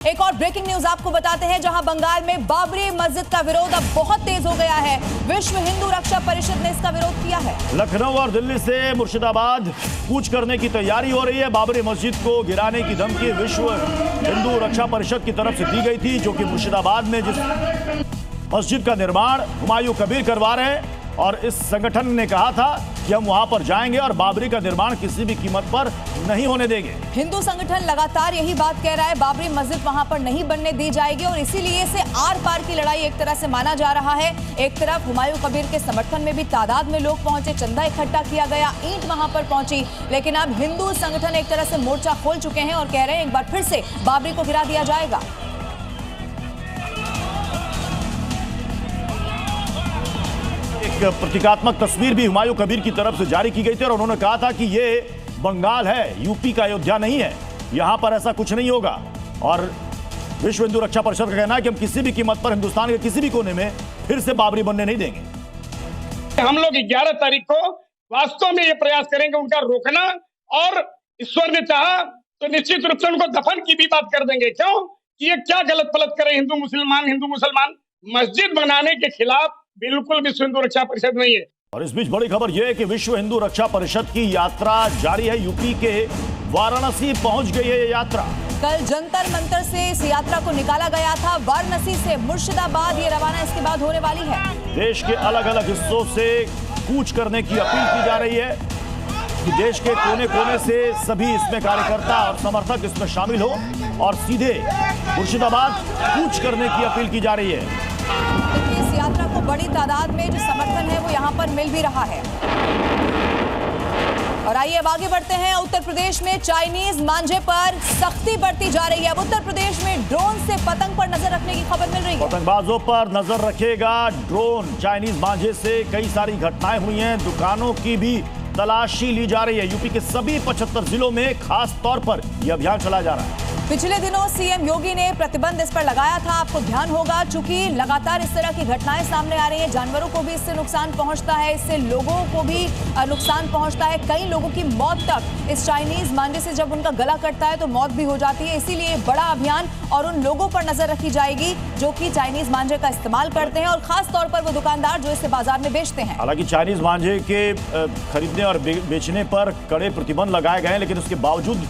एक और breaking news आपको बताते हैं, जहां बंगाल में बाबरी मस्जिद का विरोध अब बहुत तेज हो गया है। विश्व हिंदू रक्षा परिषद ने इसका विरोध किया है। लखनऊ और दिल्ली से मुर्शिदाबाद कूच करने की तैयारी हो रही है। बाबरी मस्जिद को गिराने की धमकी विश्व हिंदू रक्षा परिषद की तरफ से दी गई थी, जो कि मुर्शिदाबाद में जिस मस्जिद का निर्माण हुमायूं कबीर करवा रहे हैं, और इस संगठन ने कहा था कि हम वहां पर जाएंगे और बाबरी का निर्माण किसी भी कीमत पर नहीं होने देंगे। हिंदू संगठन लगातार यही बात कह रहा है, बाबरी मस्जिद वहां पर नहीं बनने दी जाएगी, और इसीलिए इसे आर पार की लड़ाई एक तरह से माना जा रहा है। एक तरफ हुमायूं कबीर के समर्थन में भी तादाद में लोग पहुंचे, चंदा इकट्ठा किया गया, ईंट वहां पर पहुंची, लेकिन अब हिंदू संगठन एक तरह से मोर्चा खोल चुके हैं और कह रहे हैं एक बार फिर से बाबरी को गिरा दिया जाएगा। एक प्रतीकात्मक तस्वीर भी हुमायूं कबीर की तरफ से जारी की गई थी और उन्होंने कहा था कि ये बंगाल है, यूपी का अयोध्या नहीं है, यहां पर ऐसा कुछ नहीं होगा। और विश्व हिंदू रक्षा परिषद का कहना है कि हम किसी भी कीमत पर हिंदुस्तान के किसी भी कोने में फिर से बाबरी बनने नहीं देंगे। हम लोग 11 तारीख को वास्तव में ये प्रयास करेंगे उनका रोकना, और ईश्वर ने चाहा तो निश्चित रूप से उनको दफन की भी बात कर देंगे। क्यों कि ये क्या गलत पलत करे हिंदू मुसलमान मस्जिद बनाने के खिलाफ बिल्कुल विश्व हिंदू रक्षा परिषद नहीं है। और इस बीच बड़ी खबर यह है कि विश्व हिंदू रक्षा परिषद की यात्रा जारी है। यूपी के वाराणसी पहुंच गई है ये यात्रा। कल जंतर मंतर से इस यात्रा को निकाला गया था। वाराणसी से मुर्शिदाबाद ये रवाना इसके बाद होने वाली है। देश के अलग अलग हिस्सों से कूच करने की अपील की जा रही है कि देश के कोने कोने से सभी इसमें कार्यकर्ता और समर्थक इसमें शामिल हो और सीधे मुर्शिदाबाद कूच करने की अपील की जा रही है। इस यात्रा को बड़ी तादाद में जो समर्थन है वो यहाँ पर मिल भी रहा है। और आइए अब आगे बढ़ते हैं। उत्तर प्रदेश में चाइनीज मांझे पर सख्ती बढ़ती जा रही है। अब उत्तर प्रदेश में ड्रोन से पतंग पर नजर रखने की खबर मिल रही है। पतंगबाजों पर नजर रखेगा ड्रोन। चाइनीज मांझे से कई सारी घटनाएं हुई हैं, दुकानों की भी तलाशी ली जा रही है। यूपी के सभी 75 जिलों में खास तौर पर यह अभियान चलाया जा रहा है। पिछले दिनों सीएम योगी ने प्रतिबंध इस पर लगाया था, आपको ध्यान होगा, चूंकि लगातार इस तरह की घटनाएं सामने आ रही हैं। जानवरों को भी इससे नुकसान पहुंचता है, इससे लोगों को भी नुकसान पहुंचता है। कई लोगों की मौत तक इस चाइनीज मांझे से जब उनका गला कटता है तो मौत भी हो जाती है। इसीलिए बड़ा अभियान और उन लोगों पर नजर रखी जाएगी जो कि चाइनीज मांझे का इस्तेमाल करते हैं, और खास तौर पर वो दुकानदार जो इसे बाजार में बेचते हैं। हालांकि चाइनीज मांझे के खरीदने और बेचने पर कड़े प्रतिबंध लगाए गए हैं, लेकिन उसके बावजूद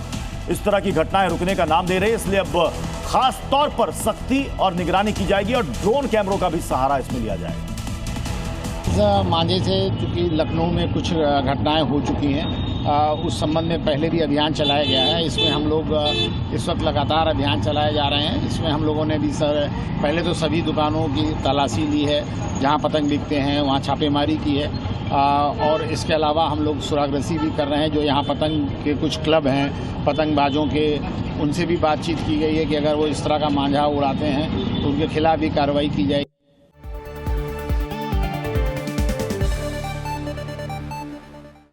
इस तरह की घटनाएं रुकने का नाम दे रही है। इसलिए अब खास तौर पर सख्ती और निगरानी की जाएगी और ड्रोन कैमरों का भी सहारा इसमें लिया जाएगा। मांझे से चूंकि लखनऊ में कुछ घटनाएं हो चुकी हैं, उस संबंध में पहले भी अभियान चलाया गया है। इसमें हम लोग इस वक्त लगातार अभियान चलाए जा रहे हैं। इसमें हम लोगों ने भी पहले तो सभी दुकानों की तलाशी ली है, जहां पतंग बिकते हैं वहां छापेमारी की है, और इसके अलावा हम लोग सुरागरसी भी कर रहे हैं। जो यहाँ पतंग के कुछ क्लब हैं पतंगबाजों के, उनसे भी बातचीत की गई है कि अगर वो इस तरह का मांझा उड़ाते हैं तो उनके खिलाफ भी कार्रवाई की जाएगी।